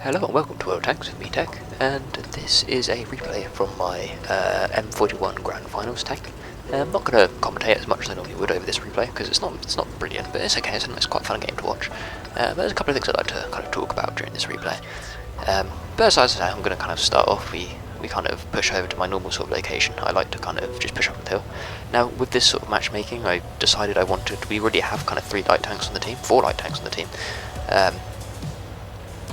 Hello and welcome to World Tanks with me, Tek, and this is a replay from my M41 Grand Finals tank. I'm not going to commentate as much as I normally would over this replay because it's not brilliant, but it's okay. It's quite a fun game to watch. But there's a couple of things I'd like to kind of talk about during this replay. But as I say, I'm going to kind of start off. We kind of push over to my normal sort of location. I like to kind of just push up the hill. Now with this sort of matchmaking, I decided we already have kind of 4 light tanks on the team.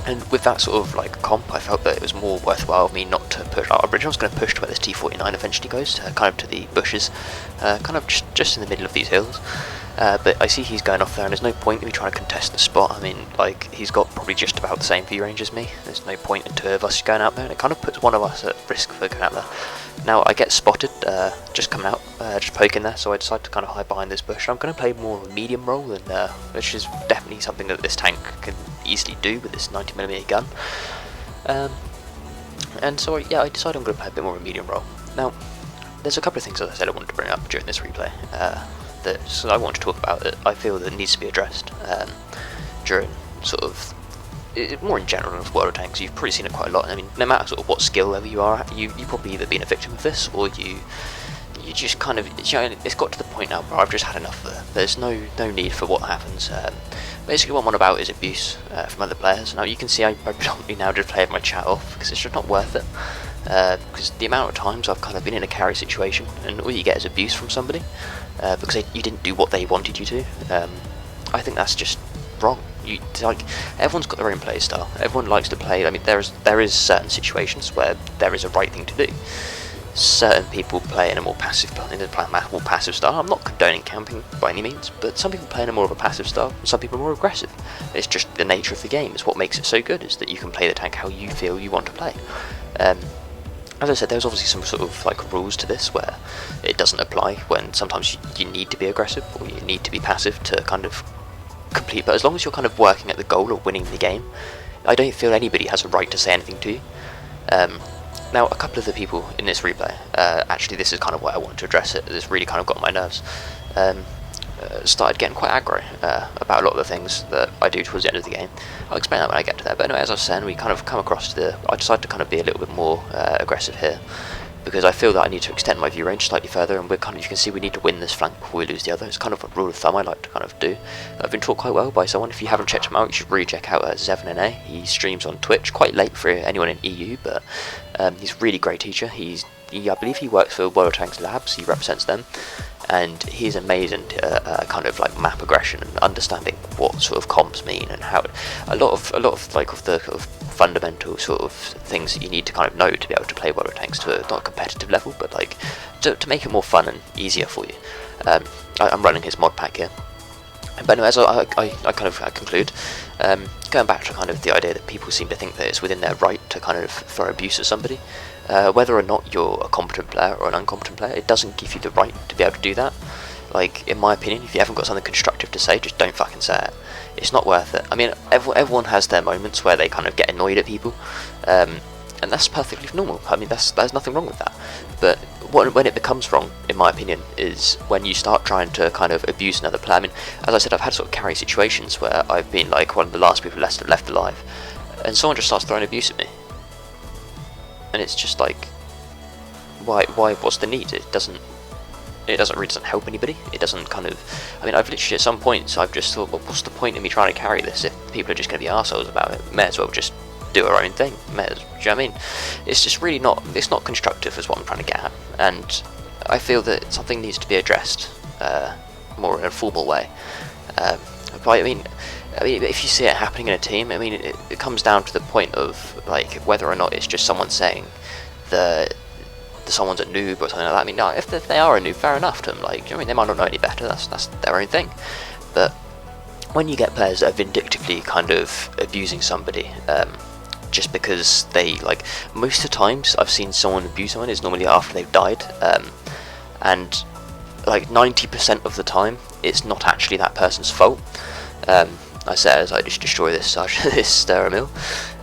And with that sort of like comp, I felt that it was more worthwhile of me not to push. Originally I was going to push to where this T49 eventually goes, kind of to the bushes, kind of just in the middle of these hills. But I see he's going off there, and there's no point in me trying to contest the spot. I mean, like, he's got probably just about the same view range as me. There's no point in 2 of us going out there, and it kind of puts one of us at risk for going out there. Now, I get spotted just coming out, just poking there, so I decide to kind of hide behind this bush. I'm going to play more of a medium role, which is definitely something that this tank can easily do with this 90mm gun. And so, yeah, I decided I'm going to play a bit more of a medium role. Now, there's a couple of things, as I said, I wanted to bring up during this replay. That I want to talk about that I feel that needs to be addressed during sort of more in general of World of Tanks. You've probably seen it quite a lot. I mean, no matter sort of what skill level you are at, you probably either been a victim of this or you just kind of, you know, it's got to the point now where I've just had enough of it. There's no need for what happens. Basically what I'm on about is abuse from other players. Now you can see I predominantly now just play my chat off because it's just not worth it. Because the amount of times I've kind of been in a carry situation and all you get is abuse from somebody because you didn't do what they wanted you to. I think that's just wrong. Like, everyone's got their own play style. Everyone likes to play. I mean, there is certain situations where there is a right thing to do. Certain people play in a more passive style. I'm not condoning camping by any means, but some people play in a more of a passive style, and some people are more aggressive. It's just the nature of the game. It's what makes it so good, is that you can play the tank how you feel you want to play. As I said, there's obviously some sort of like rules to this where it doesn't apply when sometimes you need to be aggressive or you need to be passive to kind of complete. But as long as you're kind of working at the goal of winning the game, I don't feel anybody has a right to say anything to you. Now, a couple of the people in this replay, actually this is kind of why I want to address it. This really kind of got on my nerves. Started getting quite aggro about a lot of the things that I do towards the end of the game. I'll explain that when I get to there, but anyway, as I was saying, we kind of come across I decided to kind of be a little bit more aggressive here, because I feel that I need to extend my view range slightly further, and you can see we need to win this flank before we lose the other. It's kind of a rule of thumb I like to kind of do. I've been taught quite well by someone. If you haven't checked him out, you should really check out Zevnna. He streams on Twitch, quite late for anyone in EU, but he's a really great teacher. I believe he works for World Tanks Labs, he represents them, and he's amazing kind of like map aggression and understanding what sort of comps mean and how a lot of the fundamental sort of things that you need to kind of know to be able to play World of Tanks to not a competitive level, but like to make it more fun and easier for you. I'm running his mod pack here. But no, as I kind of conclude, going back to kind of the idea that people seem to think that it's within their right to kind of throw abuse at somebody, whether or not you're a competent player or an incompetent player, it doesn't give you the right to be able to do that. Like, in my opinion, if you haven't got something constructive to say, just don't fucking say it. It's not worth it. I mean, everyone has their moments where they kind of get annoyed at people, and that's perfectly normal. I mean, there's nothing wrong with that. But when it becomes wrong, in my opinion, is when you start trying to kind of abuse another player. I mean, as I said, I've had sort of carry situations where I've been like one of the last people left alive, and someone just starts throwing abuse at me, and it's just like, why? What's the need? It really doesn't help anybody. It doesn't kind of, I mean, I've literally at some points I've just thought, well, what's the point in me trying to carry this if people are just going to be arseholes about it? May as well just do our own thing. Do you know what I mean? It's just really it's not constructive is what I'm trying to get at, and I feel that something needs to be addressed more in a formal way. But I mean, if you see it happening in a team, I mean, it comes down to the point of like whether or not it's just someone saying someone's a noob or something like that. I mean, no, if they are a noob, fair enough to them. Like, I mean, they might not know any better. That's their own thing. But when you get players that are vindictively kind of abusing somebody, just because they, like, most of the times I've seen someone abuse someone is normally after they've died, and like 90% of the time it's not actually that person's fault. I say as I just destroy this stirrer mill.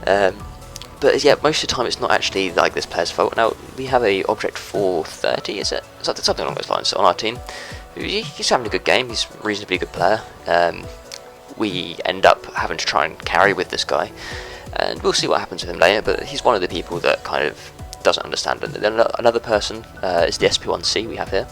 But yeah, most of the time it's not actually like this player's fault. Now, we have a object 430, is it? Something along those lines on our team. He's having a good game, he's a reasonably good player. We end up having to try and carry with this guy, and we'll see what happens with him later, but he's one of the people that kind of doesn't understand it. Then another person is the SP1C we have here.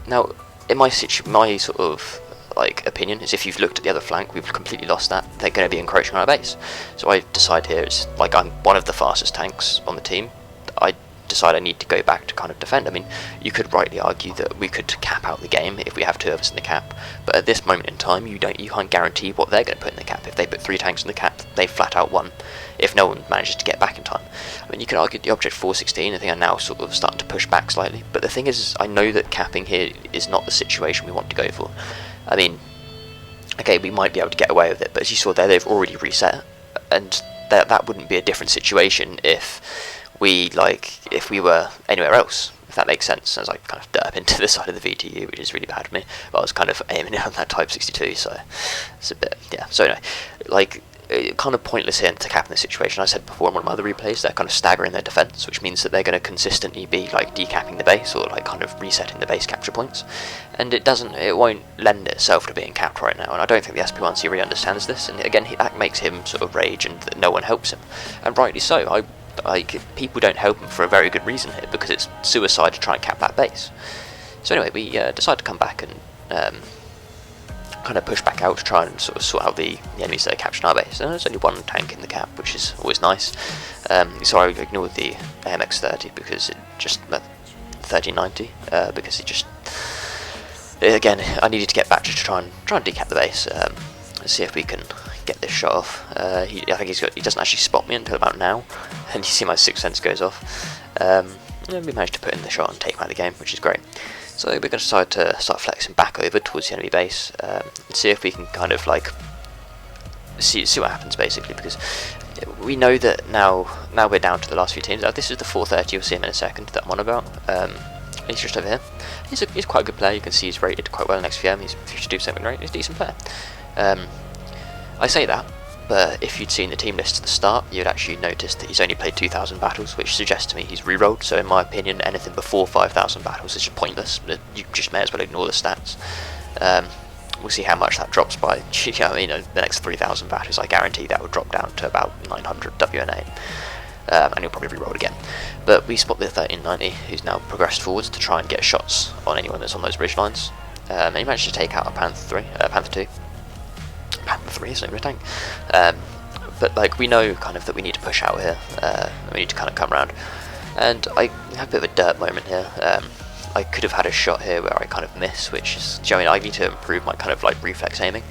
Now, in my sort of like opinion is if you've looked at the other flank, we've completely lost that. They're going to be encroaching on our base. So I decide here, it's like I'm one of the fastest tanks on the team. I decide I need to go back to kind of defend. I mean, you could rightly argue that we could cap out the game if we have 2 of us in the cap, but at this moment in time, you can't guarantee what they're going to put in the cap. If they put 3 tanks in the cap, they flat out won. If no one manages to get back in time, I mean, you can argue the object 416. I think I'm now sort of starting to push back slightly. But the thing is, I know that capping here is not the situation we want to go for. I mean, okay, we might be able to get away with it, but as you saw there, they've already reset, and that wouldn't be a different situation if we were anywhere else, if that makes sense. As I kind of derp into the side of the VTU, which is really bad for me, but I was kind of aiming it on that Type 62, so it's a bit, yeah. So anyway, like, kind of pointless here to cap in this situation. I said before in one of my other replays, they're kind of staggering their defense, which means that they're going to consistently be like decapping the base, or like kind of resetting the base capture points, and it won't lend itself to being capped right now. And I don't think the SP1C really understands this, and again, that makes him sort of rage, and that no one helps him, and rightly so. People don't help him for a very good reason here, because it's suicide to try and cap that base. So anyway, we decide to come back and kind of push back out to try and sort of sort out the enemies that are capturing our base. And there's only 1 tank in the cap, which is always nice. So I ignored the AMX-30 because it just 1390 because it just, again, I needed to get back to try and decap the base. Let's see if we can get this shot off. I think he doesn't actually spot me until about now, and you see my 6th sense goes off. And we managed to put in the shot and take him out of the game, which is great. So we're going to decide to start flexing back over towards the enemy base and see if we can kind of like see what happens, basically, because we know that now we're down to the last few teams. Now this is the 430, you'll see him in a second, that I'm on about. He's just over here. He's quite a good player. You can see he's rated quite well in XVM. He's 52% rate. He's a decent player. I say that, but if you'd seen the team list at the start, you'd actually notice that he's only played 2,000 battles, which suggests to me he's re-rolled. So in my opinion, anything before 5,000 battles is just pointless. You just may as well ignore the stats. We'll see how much that drops by. The next 3,000 battles, I guarantee that will drop down to about 900 WNA, and he'll probably re-roll again. But we spot the 1390, who's now progressed forwards to try and get shots on anyone that's on those bridge lines. And he managed to take out a Panther 2. Panther 3 is not even a tank. But like, we know kind of that we need to push out here. We need to kind of come around. And I have a bit of a dirt moment here. I could have had a shot here where I kind of miss, which is, I need to improve my kind of like reflex aiming.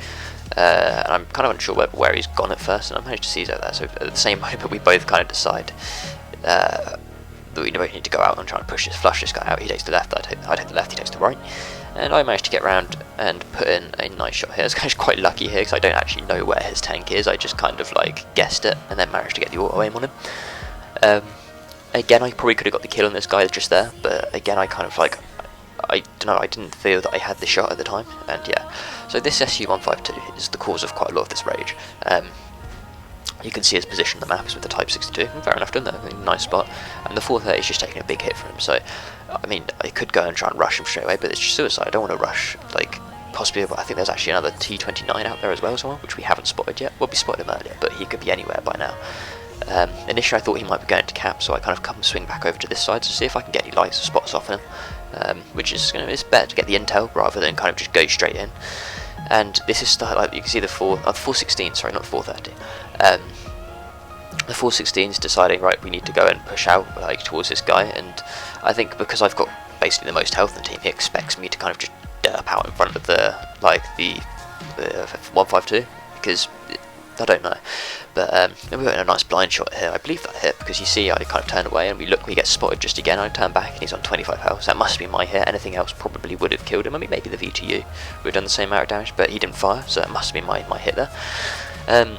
And I'm kind of unsure where he's gone at first, and I managed to seize out there. So at the same moment, we both kind of decide that we both need to go out and try and flush this guy out. He takes the left, I take the left, he takes the right. And I managed to get around and put in a nice shot here. I was actually quite lucky here because I don't actually know where his tank is. I just kind of like guessed it and then managed to get the auto aim on him. Again, I probably could have got the kill on this guy just there, but again, I kind of like, I don't know, I didn't feel that I had the shot at the time, and yeah. So this SU-152 is the cause of quite a lot of this rage. You can see his position on the map is with the Type 62, and fair enough, done that, nice spot. And the 430 is just taking a big hit for him, so, I mean, I could go and try and rush him straight away, but it's just suicide. I don't want to rush, like, possibly, I think there's actually another T29 out there as well, somewhere, which we haven't spotted yet. Well, we spotted him earlier, but he could be anywhere by now. Initially I thought he might be going to cap, so I kind of swing back over to this side to see if I can get any lights or spots off him, which is, it's better to get the intel rather than kind of just go straight in. And this is like, you can see the 416, sorry, not 430. The 416 is deciding, right, we need to go and push out like towards this guy, and I think because I've got basically the most health in the team, he expects me to kind of just derp out in front of the 152, because I don't know. But we got a nice blind shot here. I believe that hit, because you see I kind of turn away and we get spotted just again. I turn back and he's on 25 health, so that must be my hit. Anything else probably would have killed him. I mean, maybe the VTU would have done the same amount of damage, but he didn't fire, so that must be my hit there. And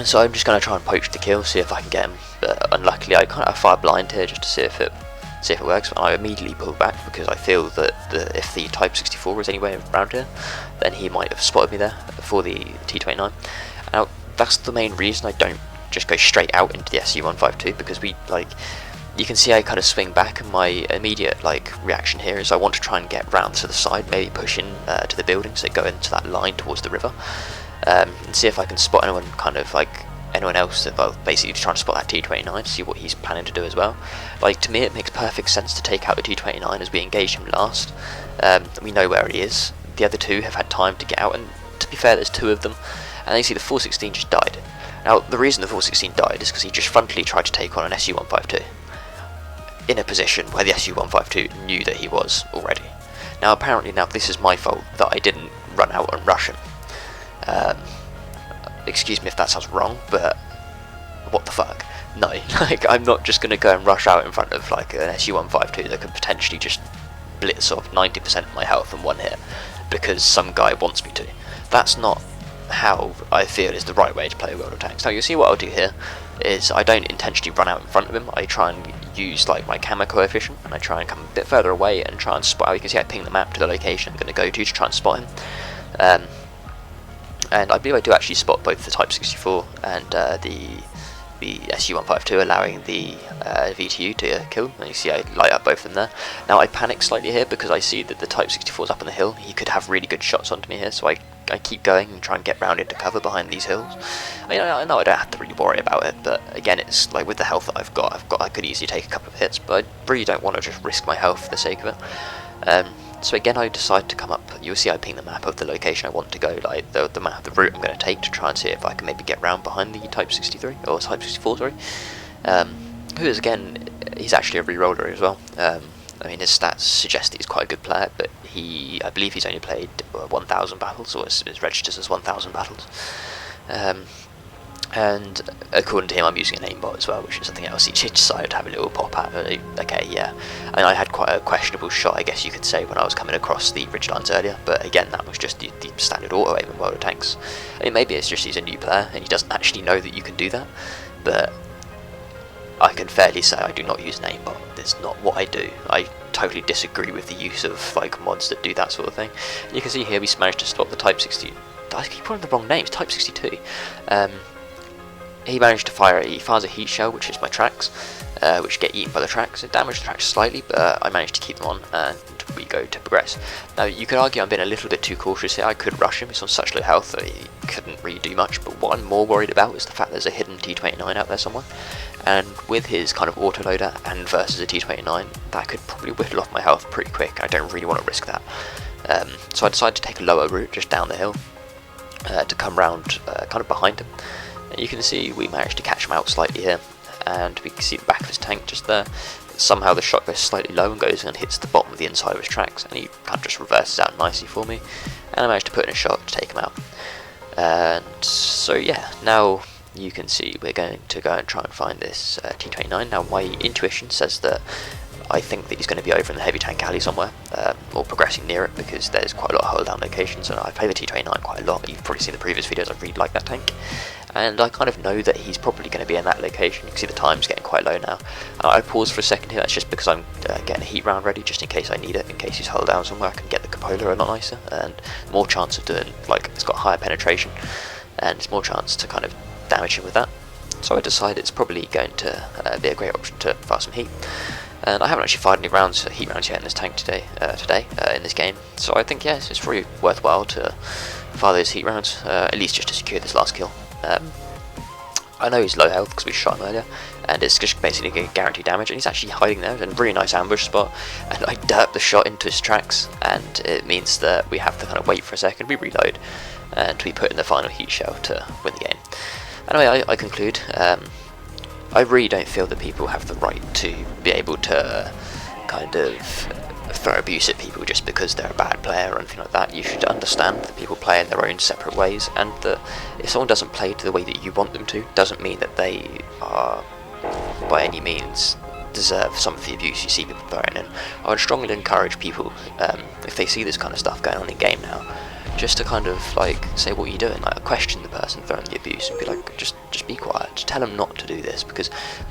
so I'm just going to try and poach the kill, see if I can get him. But unluckily, I kind of fire blind here just to see if it works. And I immediately pull back because I feel that if the Type 64 was anywhere around here, then he might have spotted me there for the T29. Now that's the main reason I don't just go straight out into the SU-152, because you can see I kind of swing back, and my immediate reaction here is I want to try and get round to the side, maybe push in to the building, so go into that line towards the river, and see if I can spot anyone kind of anyone else that basically trying to spot that T29, see what he's planning to do as well. Like, to me it makes perfect sense to take out the T29 as we engage him last. We know where he is. The other two have had time to get out, and to be fair, there's two of them, and you see the 416 just died. Now, the reason the 416 died is because he just frontally tried to take on an SU-152 in a position where the SU-152 knew that he was already. Now, apparently, this is my fault that I didn't run out and rush him. Excuse me if that sounds wrong, but what the fuck? No, like, I'm not just going to go and rush out in front of like an SU-152 that could potentially just blitz off 90% of my health in one hit because some guy wants me to. That's not how I feel is the right way to play World of Tanks. Now, you'll see what I'll do here is I don't intentionally run out in front of him. I try and use like my camo coefficient, and I try and come a bit further away and try and spot. You can see I ping the map to the location I'm going to go to try and spot him. And I believe I do actually spot both the Type 64 and the SU-152, allowing the VTU to kill, and you see I light up both of them there. Now, I panic slightly here because I see that the Type 64 is up on the hill. He could have really good shots onto me here, so I keep going and try and get round into cover behind these hills. I know I don't have to really worry about it, but again, it's like with the health that I've got, I could easily take a couple of hits, but I really don't want to just risk my health for the sake of it. So again, I decide to come up. You'll see I ping the map of the location I want to go, like the route I'm going to take to try and see if I can maybe get round behind the Type 63 or Type 64, sorry. Who is again, he's actually a re-roller as well. I mean, his stats suggest that he's quite a good player, but I believe he's only played 1,000 battles, or is registered as 1,000 battles. And according to him, I'm using an aimbot as well, which is something else he decided to have a little pop at. Okay, yeah. I mean, I had quite a questionable shot, I guess you could say, when I was coming across the ridgelines earlier, but again, that was just the standard auto aim in World of Tanks. I mean, maybe it's just he's a new player, and he doesn't actually know that you can do that, but I can fairly say I do not use an aimbot. That's not what I do. I totally disagree with the use of like mods that do that sort of thing. And you can see here we managed to stop the Type 60. I keep calling the wrong names. Type 62. He managed to he fires a heat shell, which is my tracks, which get eaten by the tracks. It damaged the tracks slightly, but I managed to keep them on, and we go to progress. Now, you could argue I'm being a little bit too cautious here. I could rush him. He's on such low health that he couldn't really do much, but what I'm more worried about is the fact there's a hidden T29 out there somewhere, and with his kind of autoloader and versus a T29, that could probably whittle off my health pretty quick. I don't really want to risk that. So I decided to take a lower route just down the hill to come round kind of behind him. And you can see we managed to catch him out slightly here, and we can see the back of his tank just there. Somehow the shot goes slightly low and goes and hits the bottom of the inside of his tracks, and he kind of just reverses out nicely for me, and I managed to put in a shot to take him out. And so yeah, now you can see we're going to go and try and find this T29. Now, my intuition says that I think that he's going to be over in the heavy tank alley somewhere, or progressing near it, because there's quite a lot of hold down locations, and I play the T29 quite a lot. You've probably seen the previous videos, I really like that tank, and I kind of know that he's probably going to be in that location. You can see the time's getting quite low now. I pause for a second here, that's just because I'm getting a heat round ready, just in case I need it, in case he's held down somewhere. I can get the cupola a lot nicer, and more chance of doing, like, it's got higher penetration, and it's more chance to kind of damage him with that. So I decided it's probably going to be a great option to fire some heat. And I haven't actually fired any heat rounds yet in this tank today in this game, so I think yes, it's probably worthwhile to fire those heat rounds, at least just to secure this last kill. I know he's low health because we shot him earlier, and it's just basically guaranteed damage, and he's actually hiding there in a really nice ambush spot, and I derp the shot into his tracks, and it means that we have to kind of wait for a second, we reload, and we put in the final heat shell to win the game. Anyway, I conclude. I really don't feel that people have the right to be able to kind of throw abuse at people just because they're a bad player or anything like that. You should understand that people play in their own separate ways, and that if someone doesn't play to the way that you want them to, doesn't mean that they are by any means deserve some of the abuse you see people throwing in. I would strongly encourage people, if they see this kind of stuff going on in game now, just to kind of like say, what are you doing? Like, question the person throwing the abuse and be like, just be quiet, just tell them not to do this, because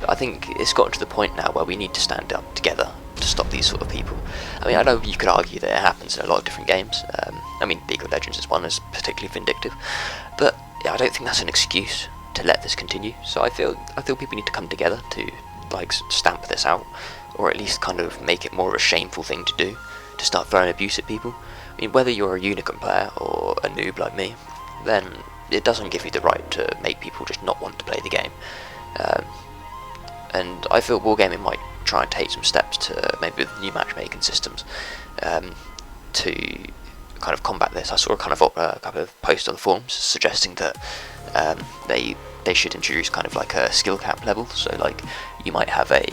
I think it's gotten to the point now where we need to stand up together to stop these sort of people. I mean, I know you could argue that it happens in a lot of different games. I mean, League of Legends is one that's particularly vindictive, but I don't think that's an excuse to let this continue. So I feel people need to come together to like stamp this out, or at least kind of make it more of a shameful thing to do, to start throwing abuse at people. I mean, whether you're a unicorn player or a noob like me, then it doesn't give you the right to make people just not want to play the game. And I feel Wargaming might try and take some steps to, maybe with new matchmaking systems, to kind of combat this. I saw a couple of posts on the forums suggesting that they should introduce kind of like a skill cap level, so like you might have a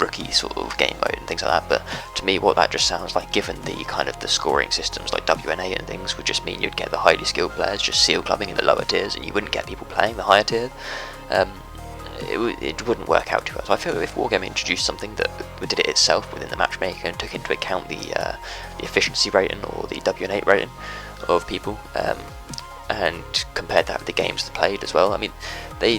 rookie sort of game mode and things like that. But to me, what that just sounds like, given the kind of the scoring systems like WNA and things, would just mean you'd get the highly skilled players just seal clubbing in the lower tiers, and you wouldn't get people playing the higher tier. It wouldn't work out too well. So I feel if Wargaming introduced something that did it itself within the matchmaker and took into account the efficiency rating or the WN8 rating of people, and compared that with the games they played as well, I mean, they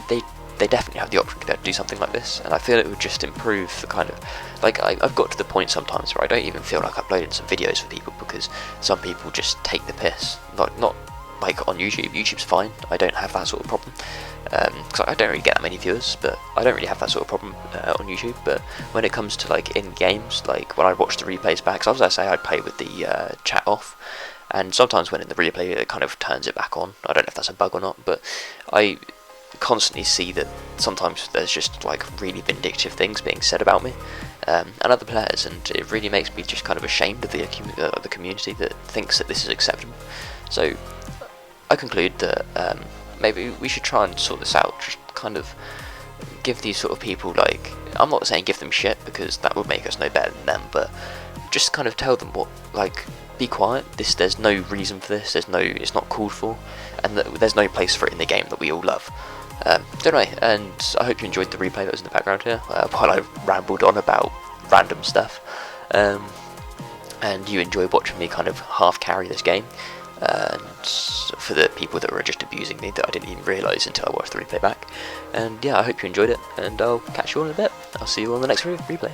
definitely have the option to be able to do something like this, and I feel it would just improve the kind of, like, I've got to the point sometimes where I don't even feel like uploading some videos for people, because some people just take the piss. Not like on YouTube. YouTube's fine, I don't have that sort of problem, because I don't really get that many viewers, but I don't really have that sort of problem on YouTube. But when it comes to like in games, like when I watch the replays back, so as I say, I play with the chat off, and sometimes when in the replay it kind of turns it back on. I don't know if that's a bug or not, but I constantly see that sometimes there's just like really vindictive things being said about me and other players, and it really makes me just kind of ashamed of the community that thinks that this is acceptable. So I conclude that maybe we should try and sort this out, just kind of give these sort of people, like, I'm not saying give them shit, because that would make us no better than them, but just kind of tell them what, like, be quiet, there's no reason for this, it's not called for, and there's no place for it in the game that we all love. Anyway, and I hope you enjoyed the replay that was in the background here, while I rambled on about random stuff, and you enjoyed watching me kind of half carry this game. And for the people that were just abusing me that I didn't even realise until I watched the replay back. And yeah, I hope you enjoyed it, and I'll catch you all in a bit. I'll see you on the next replay.